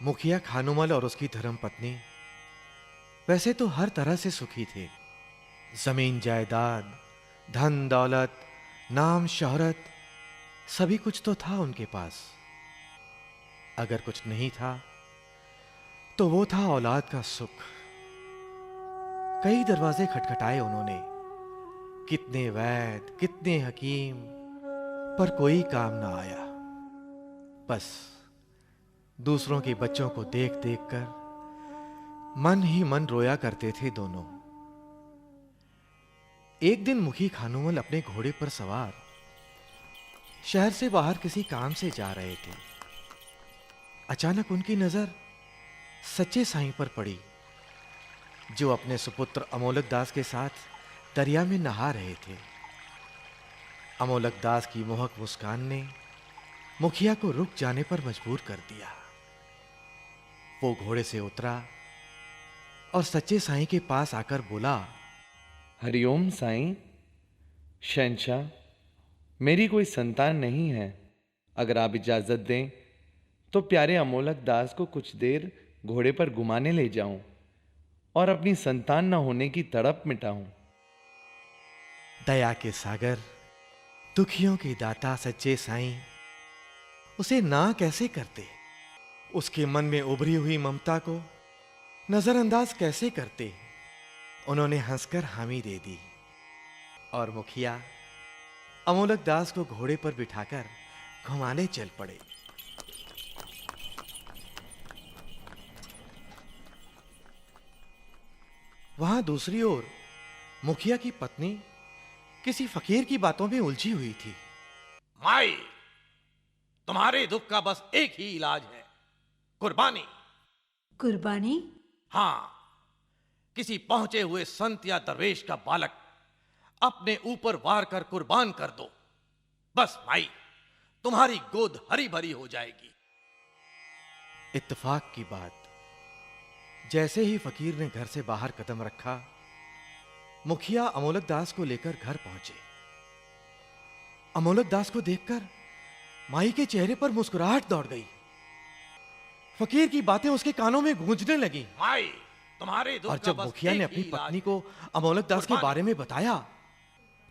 मुखिया खानुमल और उसकी धर्मपत्नी वैसे तो हर तरह से सुखी थे। जमीन जायदाद, धन दौलत, नाम शोहरत, सभी कुछ तो था उनके पास। अगर कुछ नहीं था तो वो था औलाद का सुख। कई दरवाजे खटखटाए उन्होंने, कितने वैद्य, कितने हकीम, पर कोई काम ना आया। बस दूसरों के बच्चों को देख देख कर मन ही मन रोया करते थे दोनों। एक दिन मुखी खानुमल अपने घोड़े पर सवार शहर से बाहर किसी काम से जा रहे थे। अचानक उनकी नजर सच्चे साईं पर पड़ी, जो अपने सुपुत्र अमोलक दास के साथ दरिया में नहा रहे थे। अमोलक दास की मोहक मुस्कान ने मुखिया को रुक जाने पर मजबूर कर दिया। वो घोड़े से उतरा और सच्चे साईं के पास आकर बोला, हरिओम साईं। शहंशाह, मेरी कोई संतान नहीं है। अगर आप इजाजत दें तो प्यारे अमोलक दास को कुछ देर घोड़े पर घुमाने ले जाऊं और अपनी संतान न होने की तड़प मिटाऊं। दया के सागर, दुखियों के दाता सच्चे साईं उसे ना कैसे करते, उसके मन में उभरी हुई ममता को नजरअंदाज कैसे करते। उन्होंने हंसकर हामी दे दी और मुखिया अमोलक दास को घोड़े पर बिठाकर घुमाने चल पड़े। वहां दूसरी ओर मुखिया की पत्नी किसी फकीर की बातों में उलझी हुई थी। माई, तुम्हारे दुख का बस एक ही इलाज है, कुर्बानी। कुर्बानी? हां, किसी पहुंचे हुए संत या दरवेश का बालक अपने ऊपर वार कर कुर्बान कर दो। बस माई, तुम्हारी गोद हरी भरी हो जाएगी। इत्तेफाक की बात, जैसे ही फकीर ने घर से बाहर कदम रखा, मुखिया अमोलक दास को लेकर घर पहुंचे। अमोलक दास को देखकर माई के चेहरे पर मुस्कुराहट दौड़ गई। फकीर की बातें उसके कानों में गूंजने लगी। माई, तुम्हारे दुख और का जब बस मुखिया ने एक अपनी ही इलाज पत्नी है, को अमोलक दास के कुर्बानी। बारे में बताया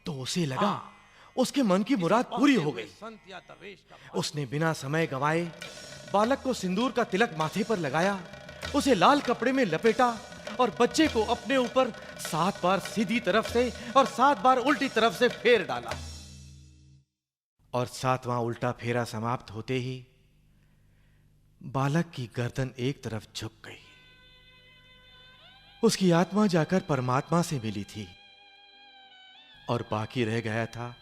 तो उसे लगा हाँ। उसके मन की मुराद किसी पूरी पहुंचे हो हुए गई। संत या दरवेश का बालक उसने बिना समय गंवाए बालक को सिंदूर का तिलक माथे पर लगाया, उसे लाल कपड़े में लपेटा और बच्चे को अपने ऊपर 7 बार सीधी तरफ से और 7 बार उल्टी तरफ से फेर डाला। और 7वां उल्टा फेरा समाप्त होते ही बालक की गर्दन एक तरफ झुक गई। उसकी आत्मा जाकर परमात्मा से मिली थी और बाकी रह गया था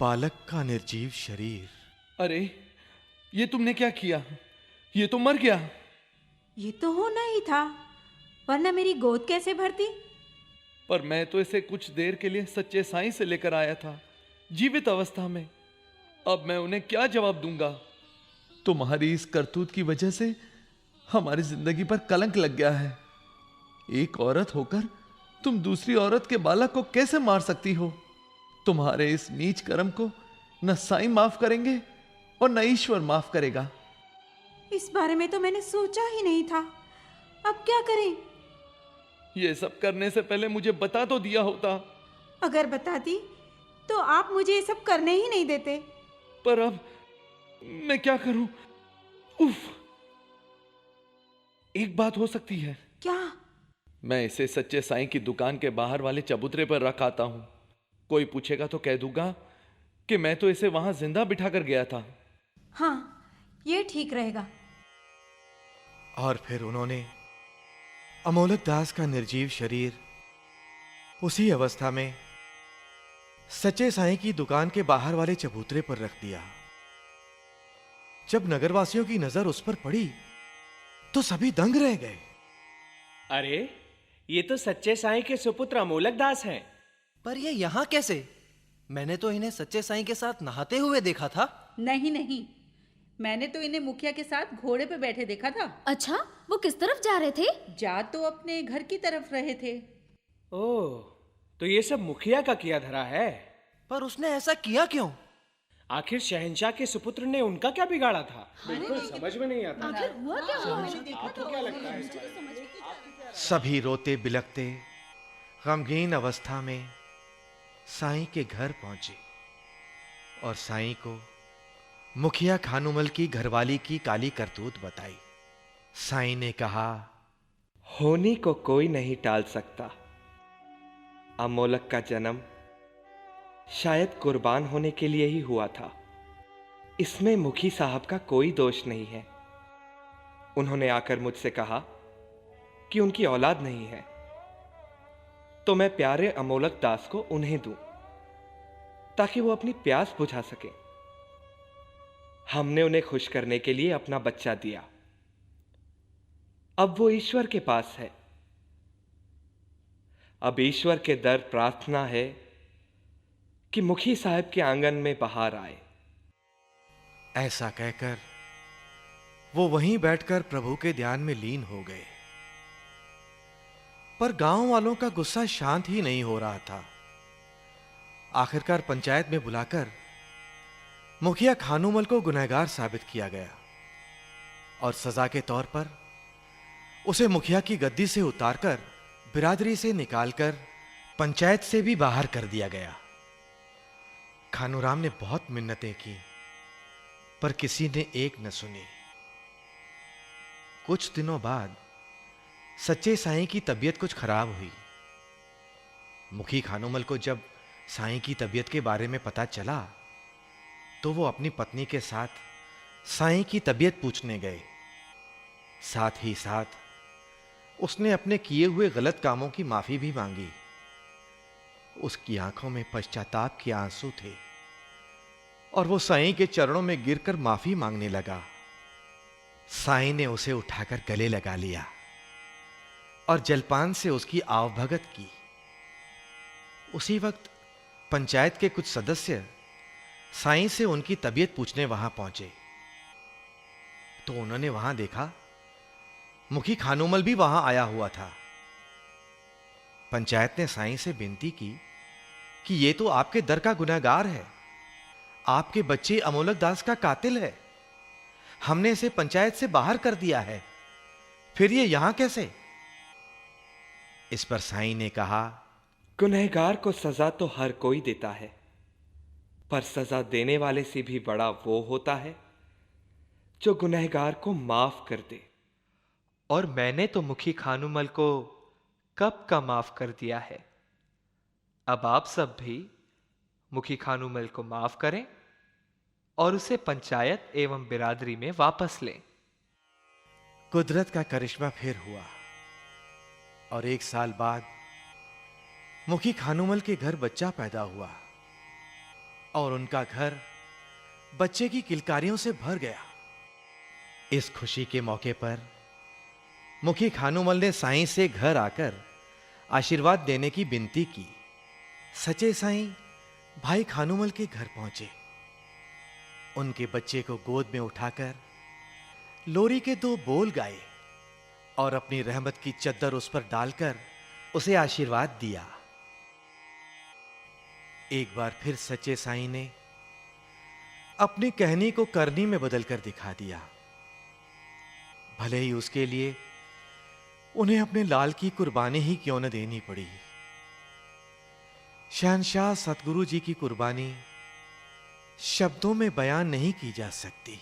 बालक का निर्जीव शरीर। अरे, ये तुमने क्या किया? ये तो मर गया। ये तो होना ही था, वरना मेरी गोद कैसे भरती? पर मैं तो इसे कुछ देर के लिए सच्चे साईं से लेकर आया था, जीवित अवस्था में। अब मैं उन्हें क्या जवाब दूंगा? तुम्हारी इस करतूत की वजह से हमारी जिंदगी पर कलंक लग गया है। एक औरत होकर तुम दूसरी औरत के बालक को कैसे मार सकती हो? तुम्हारे इस नीच कर्म को न साईं माफ करेंगे और न ईश्वर माफ करेगा। इस बारे में तो मैंने सोचा ही नहीं था। अब क्या करें? ये सब करने से पहले मुझे बता तो दिया होता। अगर बताती तो आप मुझे ये सब करने ही नहीं देते। पर अब मैं क्या करूं? उफ। एक बात हो सकती है। क्या? मैं इसे सच्चे साईं की दुकान के बाहर वाले चबूतरे पर रख आता हूं। कोई पूछेगा तो कह दूंगा कि मैं तो इसे वहां जिंदा बिठा कर गया था। हाँ, ये ठीक रहेगा। और फिर उन्होंने अमोलक दास का निर्जीव शरीर उसी अवस्था में सच्चे साईं की दुकान के बाहर वाले चबूतरे पर रख दिया। जब नगरवासियों की नजर उस पर पड़ी तो सभी दंग रह गए। अरे, ये तो सच्चे साईं के सुपुत्र अमोलक दास हैं। पर ये यहाँ कैसे? मैंने तो इन्हें सच्चे साईं के साथ नहाते हुए देखा था। नहीं नहीं, मैंने तो इन्हें मुखिया के साथ घोड़े पे बैठे देखा था। अच्छा, वो किस तरफ जा रहे थे? जा तो अपने घर की तरफ रहे थे। ओह, तो ये सब मुखिया का किया धरा है। पर उसने ऐसा किया क्यों? आखिर शहंशाह के सुपुत्र ने उनका क्या बिगाड़ा था? बिल्कुल समझ में नहीं आता। आखिर हुआ क्या हुआ? आपको क्या लगता है? सभी रोते बिलखते गमगीन अवस्था में साईं के घर पहुंचे और साईं को मुखिया खानुमल की घरवाली की काली करतूत बताई। साईं ने कहा, होनी को कोई नहीं टाल सकता। अमोलक का जन्म शायद कुर्बान होने के लिए ही हुआ था। इसमें मुखी साहब का कोई दोष नहीं है। उन्होंने आकर मुझसे कहा कि उनकी औलाद नहीं है, तो मैं प्यारे अमोलक दास को उन्हें दूं ताकि वो अपनी प्यास बुझा सके। हमने उन्हें खुश करने के लिए अपना बच्चा दिया। अब वो ईश्वर के पास है। अब ईश्वर के दर प्रार्थना है कि मुखी साहब के आंगन में बहार आए। ऐसा कहकर वो वहीं बैठकर प्रभु के ध्यान में लीन हो गए। पर गांव वालों का गुस्सा शांत ही नहीं हो रहा था। आखिरकार पंचायत में बुलाकर मुखिया खानुमल को गुनहगार साबित किया गया और सजा के तौर पर उसे मुखिया की गद्दी से उतारकर बिरादरी से निकालकर पंचायत से भी बाहर कर दिया गया। खानूराम ने बहुत मिन्नतें की पर किसी ने एक न सुनी। कुछ दिनों बाद सच्चे साईं की तबीयत कुछ खराब हुई। मुखी खानुमल को जब साईं की तबीयत के बारे में पता चला तो वो अपनी पत्नी के साथ साईं की तबीयत पूछने गए। साथ ही साथ उसने अपने किए हुए गलत कामों की माफी भी मांगी। उसकी आंखों में पश्चाताप के आंसू थे और वो साईं के चरणों में गिरकर माफी मांगने लगा। साईं ने उसे उठाकर गले लगा लिया और जलपान से उसकी आवभगत की। उसी वक्त पंचायत के कुछ सदस्य साईं से उनकी तबीयत पूछने वहां पहुंचे तो उन्होंने वहां देखा मुखी खानुमल भी वहां आया हुआ था। पंचायत ने साईं से विनती की कि ये तो आपके दर का गुनहगार है, आपके बच्चे अमोलक दास का कातिल है। हमने इसे पंचायत से बाहर कर दिया है, फिर ये यहां कैसे? इस पर साईं ने कहा, गुनहगार को सजा तो हर कोई देता है, पर सजा देने वाले से भी बड़ा वो होता है जो गुनहगार को माफ कर दे। और मैंने तो मुखी खानुमल को कब का माफ कर दिया है। अब आप सब भी मुखी खानुमल को माफ करें और उसे पंचायत एवं बिरादरी में वापस लें। कुदरत का करिश्मा फिर हुआ और 1 साल बाद मुखी खानुमल के घर बच्चा पैदा हुआ और उनका घर बच्चे की किलकारियों से भर गया। इस खुशी के मौके पर मुखी खानुमल ने साईं से घर आकर आशीर्वाद देने की विनती की। सच्चे साईं भाई खानुमल के घर पहुंचे। उनके बच्चे को गोद में उठाकर लोरी के 2 बोल गाए और अपनी रहमत की चद्दर उस पर डालकर उसे आशीर्वाद दिया। एक बार फिर सच्चे साईं ने अपनी कहनी को करनी में बदलकर दिखा दिया। भले ही उसके लिए उन्हें अपने लाल की कुर्बानी ही क्यों न देनी पड़ी। शहंशाह सतगुरु जी की कुर्बानी शब्दों में बयान नहीं की जा सकती।